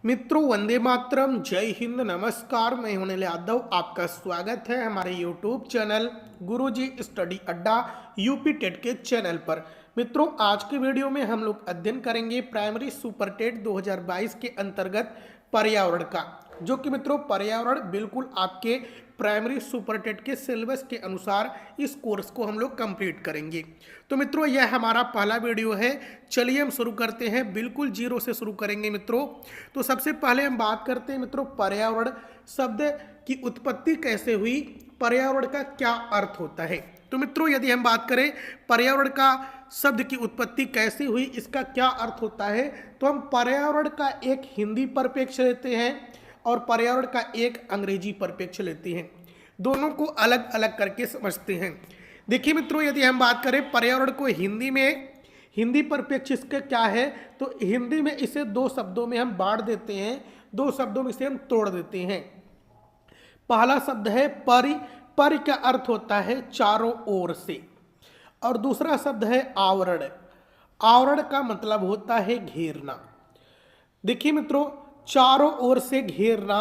मित्रों, वंदे मातरम, जय हिंद, नमस्कार। मैं हूं अनिल यादव। आपका स्वागत है हमारे यूट्यूब चैनल गुरुजी स्टडी अड्डा यूपी टेट के चैनल पर। मित्रों, आज के वीडियो में हम लोग अध्ययन करेंगे प्राइमरी सुपर टेट 2022 के अंतर्गत पर्यावरण का, जो कि मित्रों पर्यावरण बिल्कुल आपके प्राइमरी सुपर टेट के सिलेबस के अनुसार इस कोर्स को हम लोग कंप्लीट करेंगे। तो मित्रों, यह हमारा पहला वीडियो है। चलिए हम शुरू करते हैं, बिल्कुल जीरो से शुरू करेंगे मित्रों। तो सबसे पहले हम बात करते हैं मित्रों, पर्यावरण शब्द की उत्पत्ति कैसे हुई, पर्यावरण का क्या अर्थ होता है। तो मित्रों, यदि हम बात करें पर्यावरण का शब्द की उत्पत्ति कैसे हुई, इसका क्या अर्थ होता है, तो हम पर्यावरण का एक हिंदी परिप्रेक्ष्य लेते हैं और पर्यावरण का एक अंग्रेजी परिप्रेक्ष्य लेते हैं। दोनों को अलग अलग करके समझते हैं। देखिए मित्रों, यदि हम बात करें पर्यावरण को हिंदी में, हिंदी परिप्रेक्ष्य इसका क्या है, तो हिंदी में इसे दो शब्दों में हम बांट देते हैं, दो शब्दों में इसे हम तोड़ देते हैं। पहला शब्द है परि। परि का अर्थ होता है चारों ओर से, और दूसरा शब्द है आवरण। आवरण का मतलब होता है घेरना। देखिए मित्रों, चारों ओर से घेरना।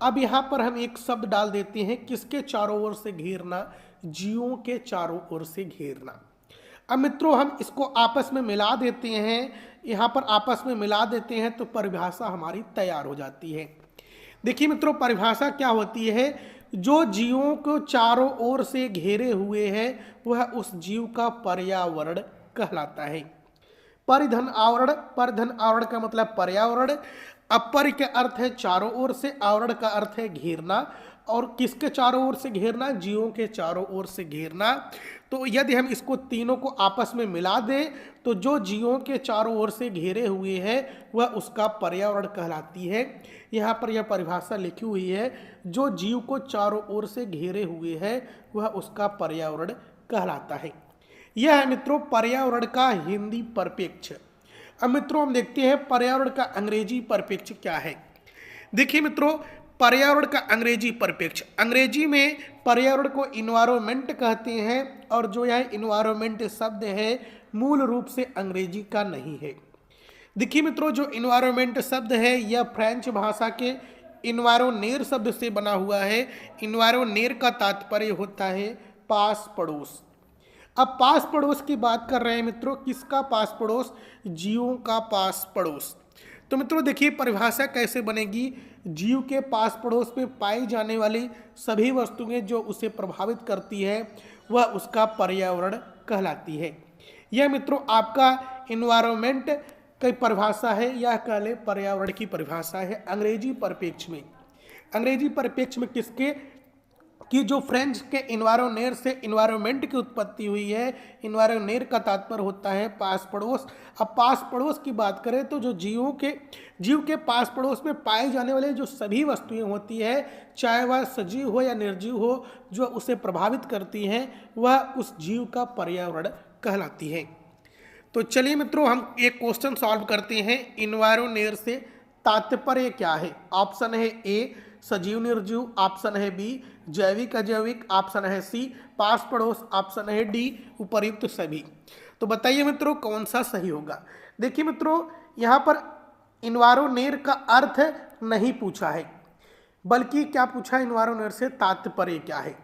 अब यहाँ पर हम एक शब्द डाल देते हैं, किसके चारों ओर से घेरना, जीवों के चारों ओर से घेरना। अब मित्रों हम इसको आपस में मिला देते हैं, यहाँ पर आपस में मिला देते हैं तो परिभाषा हमारी तैयार हो जाती है। देखिए मित्रों, परिभाषा क्या होती है, जो जीवों को चारों ओर से घेरे हुए है वह उस जीव का पर्यावरण कहलाता है। परिधन आवरण, परिधन आवरण का मतलब पर्यावरण। अपर का अर्थ है चारों ओर से, आवरण का अर्थ है घेरना, और किसके चारों ओर से घेरना, जीवों के चारों ओर से घेरना। तो यदि हम इसको तीनों को आपस में मिला दें तो जो जीवों के चारों ओर से घेरे हुए है वह उसका पर्यावरण कहलाती है। यहाँ पर यह परिभाषा लिखी हुई है, जो जीव को चारों ओर से घेरे हुए है वह उसका पर्यावरण कहलाता है। यह है मित्रों पर्यावरण का हिंदी परिप्रेक्ष्य। अब मित्रों हम देखते हैं पर्यावरण का अंग्रेजी परिप्रेक्ष्य क्या है। देखिए मित्रों, पर्यावरण का अंग्रेजी परिप्रेक्ष्य, अंग्रेजी में पर्यावरण को इन्वायरमेंट कहते हैं, और जो यह इन्वायरमेंट शब्द है मूल रूप से अंग्रेजी का नहीं है। देखिए मित्रों, जो इन्वायरमेंट शब्द है यह फ्रेंच भाषा के इन्वायरोनेर शब्द से बना हुआ है। इन्वायरोनेर का तात्पर्य होता है पास पड़ोस। अब पास पड़ोस की बात कर रहे हैं मित्रों, किसका पास पड़ोस, जीवों का पास पड़ोस। तो मित्रों देखिए परिभाषा कैसे बनेगी, जीव के पास पड़ोस में पाई जाने वाली सभी वस्तुएं जो उसे प्रभावित करती है वह उसका पर्यावरण कहलाती है। यह मित्रों आपका इन्वायरमेंट की परिभाषा है, यह कह ले पर्यावरण की परिभाषा है अंग्रेजी परिप्रेक्ष्य में। अंग्रेजी परिप्रेक्ष्य में किसके, कि जो फ्रेंच के इन्वायरोनेर से इन्वायरमेंट की उत्पत्ति हुई है। इन्वायरोनेर का तात्पर्य होता है पास पड़ोस। अब पास पड़ोस की बात करें तो जो जीव के पास पड़ोस में पाए जाने वाले जो सभी वस्तुएं होती है, चाहे वह सजीव हो या निर्जीव हो, जो उसे प्रभावित करती हैं वह उस जीव का पर्यावरण कहलाती है। तो चलिए मित्रों हम एक क्वेश्चन सॉल्व करते हैं। इन्वायरोनेर से तात्पर्य क्या है। ऑप्शन है ए सजीव निर्जीव, ऑप्शन है बी जैविक अजैविक, ऑप्शन है सी पास पड़ोस, ऑप्शन है डी उपर्युक्त सभी। तो बताइए मित्रों कौन सा सही होगा। देखिए मित्रों, यहाँ पर इन्वायरोनेर का अर्थ नहीं पूछा है, बल्कि क्या पूछा है, इन्वायरोनेर से तात्पर्य क्या है।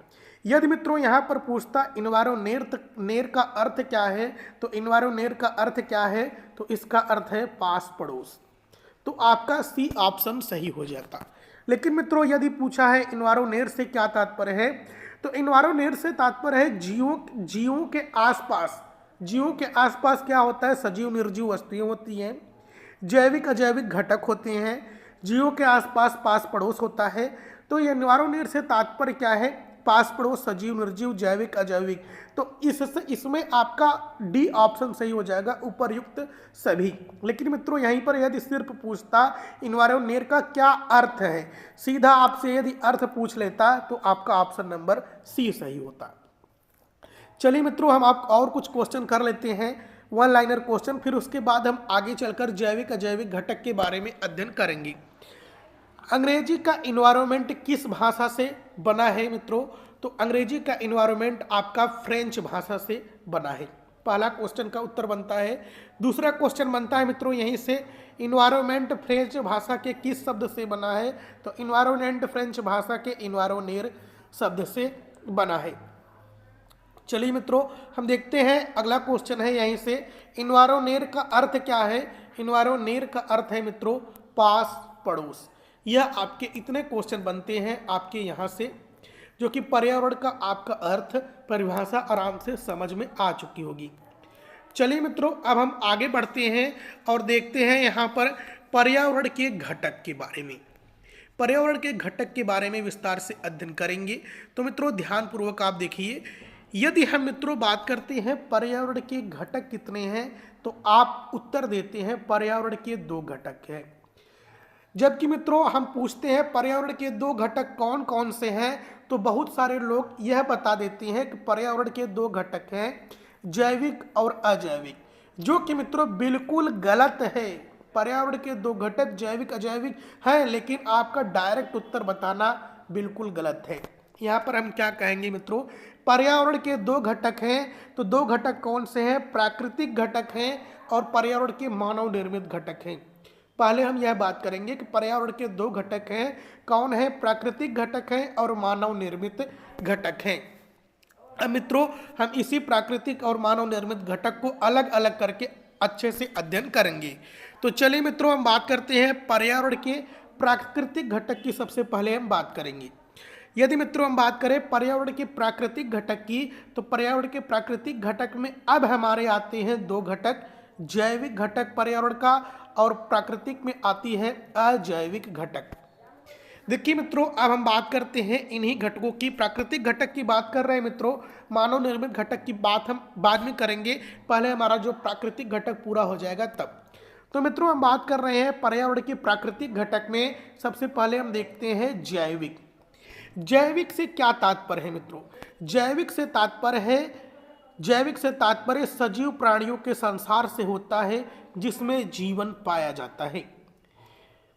यदि मित्रों यहाँ पर पूछता नेर का अर्थ क्या है, तो इन्वायरोनेर का अर्थ क्या है, तो इसका अर्थ है पास पड़ोस, तो आपका सी ऑप्शन सही हो जाता। लेकिन मित्रों यदि पूछा है इन्वायरोनेर से क्या तात्पर्य है, तो इन्वायरोनेर से तात्पर्य है जीवों के आसपास। जीवों के आसपास क्या होता है, सजीव निर्जीव वस्तुएं होती हैं, जैविक अजैविक घटक होते हैं, जीवों के आसपास पास पड़ोस होता है। तो ये इन्वायरोनेर से तात्पर्य क्या है, पास पड़ोस, सजीव निर्जीव, जैविक अजैविक। तो इसमें आपका डी ऑप्शन सही हो जाएगा, उपर्युक्त सभी। लेकिन मित्रों यहीं पर यदि सिर्फ पूछता इन्वायरोनेर का क्या अर्थ है, सीधा आपसे यदि अर्थ पूछ लेता तो आपका ऑप्शन नंबर सी सही होता। चलिए मित्रों हम आप और कुछ क्वेश्चन कर लेते हैं, वन लाइनर क्वेश्चन, फिर उसके बाद हम आगे चलकर जैविक अजैविक घटक के बारे में अध्ययन करेंगे। अंग्रेजी का इन्वायरमेंट किस भाषा से बना है मित्रों, तो अंग्रेजी का इन्वायरमेंट आपका फ्रेंच भाषा से बना है। पहला क्वेश्चन का उत्तर बनता है। दूसरा क्वेश्चन बनता है मित्रों यहीं से, इन्वायरमेंट फ्रेंच भाषा के किस शब्द से बना है? तो इन्वायरमेंट फ्रेंच भाषा के इन्वायरोनेर शब्द से बना है। चलिए मित्रों, हम देखते हैं अगला क्वेश्चन है यहीं से। इन्वायरोनेर का अर्थ क्या है? इन्वायरोनेर का अर्थ है मित्रों पास, पड़ोस। यह आपके इतने क्वेश्चन बनते हैं आपके यहाँ से, जो कि पर्यावरण का आपका अर्थ परिभाषा आराम से समझ में आ चुकी होगी। चलिए मित्रों, अब हम आगे बढ़ते हैं और देखते हैं यहाँ पर पर्यावरण के घटक के बारे में। पर्यावरण के घटक के बारे में विस्तार से अध्ययन करेंगे। तो मित्रों ध्यानपूर्वक आप देखिए, यदि हम मित्रों बात करते हैं पर्यावरण के घटक कितने हैं, तो आप उत्तर देते हैं पर्यावरण के 2 घटक हैं। जबकि मित्रों हम पूछते हैं पर्यावरण के 2 घटक कौन कौन से हैं, तो बहुत सारे लोग यह बता देते हैं कि पर्यावरण के 2 घटक हैं जैविक और अजैविक, जो कि मित्रों बिल्कुल गलत है। पर्यावरण के 2 घटक जैविक अजैविक हैं, लेकिन आपका डायरेक्ट उत्तर बताना बिल्कुल गलत है। यहाँ पर हम क्या कहेंगे मित्रों, पर्यावरण के 2 घटक हैं, तो 2 घटक कौन से हैं? प्राकृतिक घटक हैं और पर्यावरण के मानव निर्मित घटक हैं। पहले हम यह बात करेंगे कि पर्यावरण के 2 घटक हैं, कौन है? प्राकृतिक घटक हैं और मानव निर्मित घटक हैं। अब मित्रों हम इसी प्राकृतिक और मानव निर्मित घटक को अलग अलग करके अच्छे से अध्ययन करेंगे। तो चलिए मित्रों हम बात करते हैं पर्यावरण के प्राकृतिक घटक की। सबसे पहले हम बात करेंगे, यदि मित्रों हम बात करें पर्यावरण के प्राकृतिक घटक की, तो पर्यावरण के प्राकृतिक घटक में अब हमारे आते हैं 2 घटक, जैविक घटक पर्यावरण का, और प्राकृतिक में आती है अजैविक घटक। देखिए मित्रों अब हम बात करते हैं इन्हीं घटकों की। प्राकृतिक घटक की बात कर रहे हैं मित्रों, मानव निर्मित घटक की बात हम बाद में करेंगे, पहले हमारा जो प्राकृतिक घटक पूरा हो जाएगा तब। तो मित्रों हम बात कर रहे हैं पर्यावरण के प्राकृतिक घटक में। सबसे पहले हम देखते हैं जैविक। जैविक से क्या तात्पर्य है मित्रों? जैविक से तात्पर्य सजीव प्राणियों के संसार से होता है जिसमें जीवन पाया जाता है।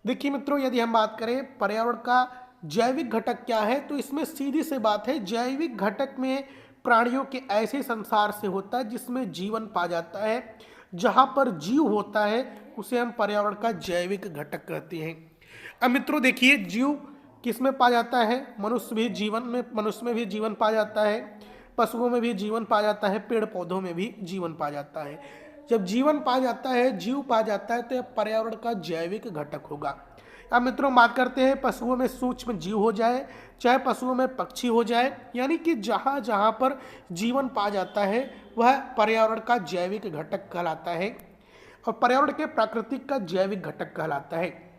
देखिए मित्रों यदि हम बात करें पर्यावरण का जैविक घटक क्या है, तो इसमें सीधी सी बात है, जैविक घटक में प्राणियों के ऐसे संसार से होता है जिसमें जीवन पाया जाता है। जहाँ पर जीव होता है उसे हम पर्यावरण का जैविक घटक कहते हैं। अब मित्रों देखिए जीव किस में पाया जाता है? मनुष्य में भी जीवन पाया जाता है, पशुओं में भी जीवन पाया जाता है, पेड़ पौधों में भी जीवन पाया जाता है। जब जीवन पाया जाता है, जीव पाया जाता है, तो यह पर्यावरण का जैविक घटक होगा। अब मित्रों बात करते हैं पशुओं में सूक्ष्म जीव हो जाए, चाहे पशुओं में पक्षी हो जाए, यानी कि जहाँ जहाँ पर जीवन पाया जाता है वह पर्यावरण का जैविक घटक कहलाता है, और पर्यावरण के प्राकृतिक का जैविक घटक कहलाता है।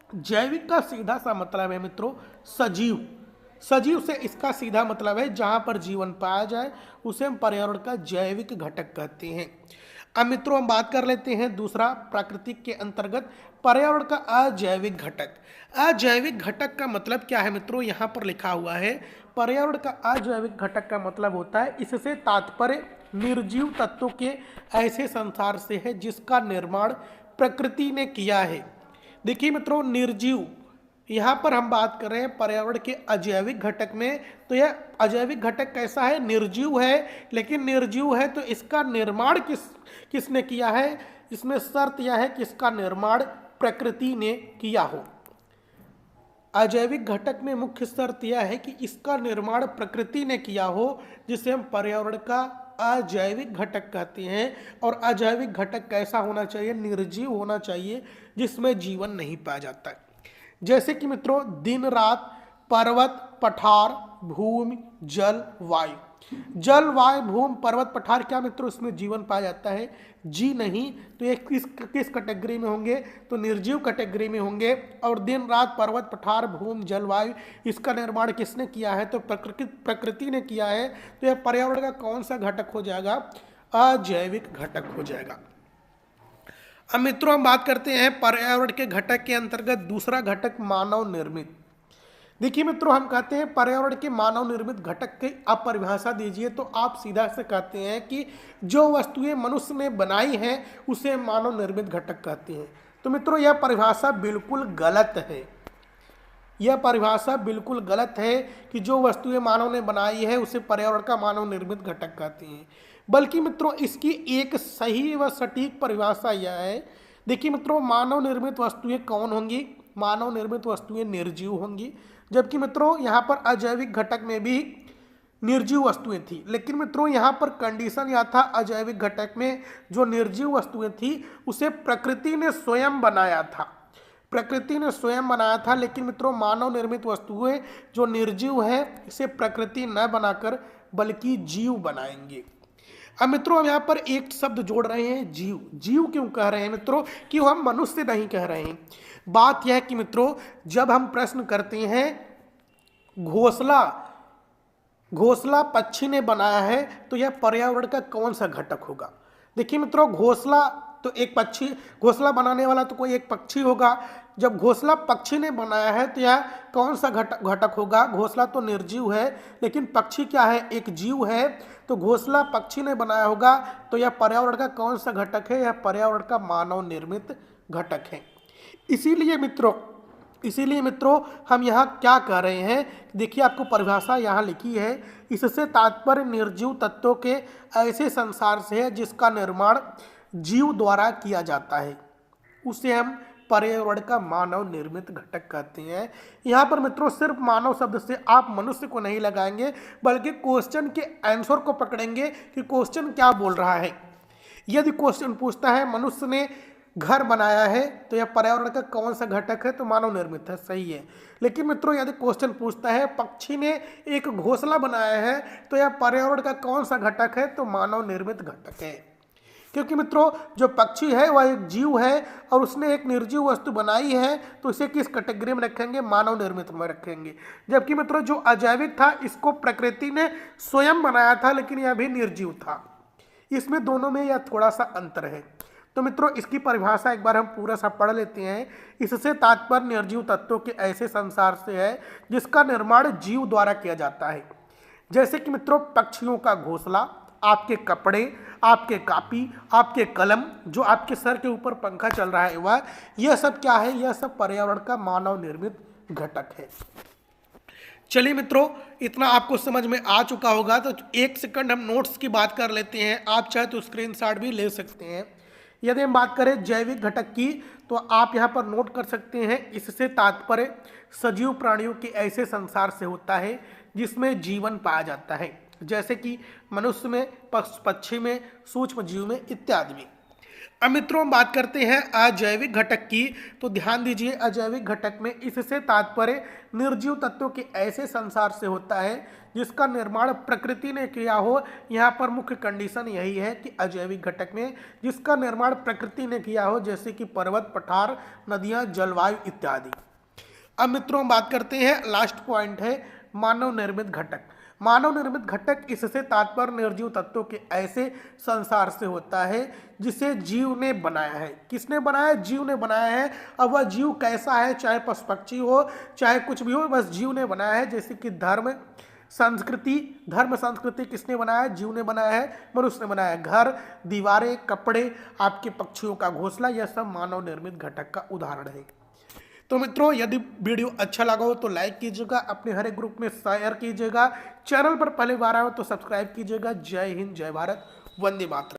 जैविक का सीधा सा मतलब है मित्रों सजीव। सजीव से इसका सीधा मतलब है जहाँ पर जीवन पाया जाए उसे हम पर्यावरण का जैविक घटक कहते हैं। अब मित्रों हम बात कर लेते हैं दूसरा प्राकृतिक के अंतर्गत पर्यावरण का अजैविक घटक। अजैविक घटक का मतलब क्या है मित्रों? यहाँ पर लिखा हुआ है पर्यावरण का अजैविक घटक का मतलब होता है, इससे तात्पर्य निर्जीव तत्वों के ऐसे संसार से है जिसका निर्माण प्रकृति ने किया है। देखिए मित्रों निर्जीव, यहाँ पर हम बात कर रहे हैं पर्यावरण के अजैविक घटक में, तो यह अजैविक घटक कैसा है? निर्जीव है, लेकिन निर्जीव है तो इसका निर्माण किसने किया है? इसमें शर्त यह है कि इसका निर्माण प्रकृति ने किया हो। अजैविक घटक में मुख्य शर्त यह है कि इसका निर्माण प्रकृति ने किया हो, जिसे हम पर्यावरण का अजैविक घटक कहते हैं। और अजैविक घटक कैसा होना चाहिए? निर्जीव होना चाहिए, जिसमें जीवन नहीं पाया जाता है। जैसे कि मित्रों दिन रात, पर्वत पठार, भूमि, जल, वायु। जल, वायु, भूमि, पर्वत, पठार, क्या मित्रों इसमें जीवन पाया जाता है? जी नहीं। तो ये किस कैटेगरी में होंगे? तो निर्जीव कैटेगरी में होंगे। और दिन रात, पर्वत, पठार, भूमि, जल, वायु, इसका निर्माण किसने किया है? तो प्रकृति ने किया है। तो यह पर्यावरण का कौन सा घटक हो जाएगा? अजैविक घटक हो जाएगा। अब मित्रों हम बात करते हैं पर्यावरण के घटक के अंतर्गत दूसरा घटक मानव निर्मित। देखिए मित्रों हम कहते हैं पर्यावरण के मानव निर्मित घटक की आप परिभाषा दीजिए, तो आप सीधा से कहते हैं कि जो वस्तुएं मनुष्य ने बनाई हैं उसे मानव निर्मित घटक कहते हैं। तो मित्रों यह परिभाषा बिल्कुल गलत है। यह परिभाषा बिल्कुल गलत है कि जो वस्तुएं मानव ने बनाई है उसे पर्यावरण का मानव निर्मित घटक कहते हैं। बल्कि मित्रों इसकी एक सही व सटीक परिभाषा यह है, देखिए मित्रों, मानव निर्मित वस्तुएं कौन होंगी? मानव निर्मित वस्तुएं निर्जीव होंगी, जबकि मित्रों यहाँ पर अजैविक घटक में भी निर्जीव वस्तुएं थी। लेकिन मित्रों यहाँ पर कंडीशन यह था, अजैविक घटक में जो निर्जीव वस्तुएं थी उसे प्रकृति ने स्वयं बनाया था, प्रकृति ने स्वयं बनाया था। लेकिन मित्रों मानव निर्मित वस्तुएं जो निर्जीव है इसे प्रकृति न बनाकर बल्कि जीव बनाएंगे। अब मित्रों हम यहाँ पर एक शब्द जोड़ रहे हैं, जीव। जीव क्यों कह रहे हैं मित्रों? क्यों हम मनुष्य नहीं कह रहे हैं? बात यह है कि मित्रों जब हम प्रश्न करते हैं घोंसला पक्षी ने बनाया है तो यह पर्यावरण का कौन सा घटक होगा? देखिए मित्रों, घोंसला तो एक पक्षी, घोंसला बनाने वाला तो कोई एक पक्षी होगा। जब घोंसला पक्षी ने बनाया है तो यह कौन सा घटक होगा? घोंसला तो निर्जीव है, लेकिन पक्षी क्या है? एक जीव है। तो घोंसला पक्षी ने बनाया होगा तो यह पर्यावरण का कौन सा घटक है? यह पर्यावरण का मानव निर्मित घटक है। इसीलिए मित्रों हम यहाँ क्या कह रहे हैं, देखिए आपको परिभाषा यहाँ लिखी है। इससे तात्पर्य निर्जीव तत्वों के ऐसे संसार से है जिसका निर्माण जीव द्वारा किया जाता है, उसे हम पर्यावरण का मानव निर्मित घटक कहते हैं। यहाँ पर मित्रों सिर्फ मानव शब्द से आप मनुष्य को नहीं लगाएंगे, बल्कि क्वेश्चन के आंसर को पकड़ेंगे कि क्वेश्चन क्या बोल रहा है। यदि क्वेश्चन पूछता है मनुष्य ने घर बनाया है तो यह पर्यावरण का कौन सा घटक है? तो मानव निर्मित है, सही है। लेकिन मित्रों यदि क्वेश्चन पूछता है पक्षी ने एक घोंसला बनाया है तो यह पर्यावरण का कौन सा घटक है? तो मानव निर्मित घटक है। क्योंकि मित्रों जो पक्षी है वह एक जीव है और उसने एक निर्जीव वस्तु बनाई है, तो इसे किस कैटेगरी में रखेंगे? मानव निर्मित में रखेंगे। जबकि मित्रों जो अजैविक था इसको प्रकृति ने स्वयं बनाया था, लेकिन यह भी निर्जीव था। इसमें दोनों में यह थोड़ा सा अंतर है। तो मित्रों इसकी परिभाषा एक बार हम पूरा सा पढ़ लेते हैं। इससे तात्पर्य निर्जीव तत्वों के ऐसे संसार से है जिसका निर्माण जीव द्वारा किया जाता है। जैसे कि मित्रों पक्षियों का घोंसला, आपके कपड़े, आपके कापी, आपके कलम, जो आपके सर के ऊपर पंखा चल रहा है वह, यह सब क्या है? यह सब पर्यावरण का मानव निर्मित घटक है। चलिए मित्रों इतना आपको समझ में आ चुका होगा, तो एक सेकंड हम नोट्स की बात कर लेते हैं। आप चाहे तो स्क्रीनशॉट भी ले सकते हैं। यदि हम बात करें जैविक घटक की तो आप यहाँ पर नोट कर सकते हैं, इससे तात्पर्य सजीव प्राणियों के ऐसे संसार से होता है जिसमें जीवन पाया जाता है, जैसे कि मनुष्य में, पक्षी में, सूक्ष्म जीव में इत्यादि में। अब मित्रों हम बात करते हैं अजैविक घटक की, तो ध्यान दीजिए अजैविक घटक में इससे तात्पर्य निर्जीव तत्वों के ऐसे संसार से होता है जिसका निर्माण प्रकृति ने किया हो। यहाँ पर मुख्य कंडीशन यही है कि अजैविक घटक में जिसका निर्माण प्रकृति ने किया हो, जैसे कि पर्वत, पठार, नदियाँ, जलवायु इत्यादि। अब मित्रों हम बात करते हैं, लास्ट पॉइंट है मानव निर्मित घटक। मानव निर्मित घटक इससे तात्पर्य निर्जीव तत्वों के ऐसे संसार से होता है जिसे जीव ने बनाया है। किसने बनाया? जीव ने बनाया है। अब वह जीव कैसा है? चाहे पशु पक्षी हो, चाहे कुछ भी हो, बस जीव ने बनाया है। जैसे कि धर्म संस्कृति किसने बनाया है? जीव ने बनाया है, मनुष्य ने बनाया है। घर, दीवारें, कपड़े, आपके पक्षियों का घोंसला, यह सब मानव निर्मित घटक का उदाहरण है। तो मित्रों यदि वीडियो अच्छा लगा हो तो लाइक कीजिएगा, अपने हर एक ग्रुप में शेयर कीजिएगा, चैनल पर पहली बार आए हो तो सब्सक्राइब कीजिएगा। जय हिंद, जय भारत, वंदे मातरम।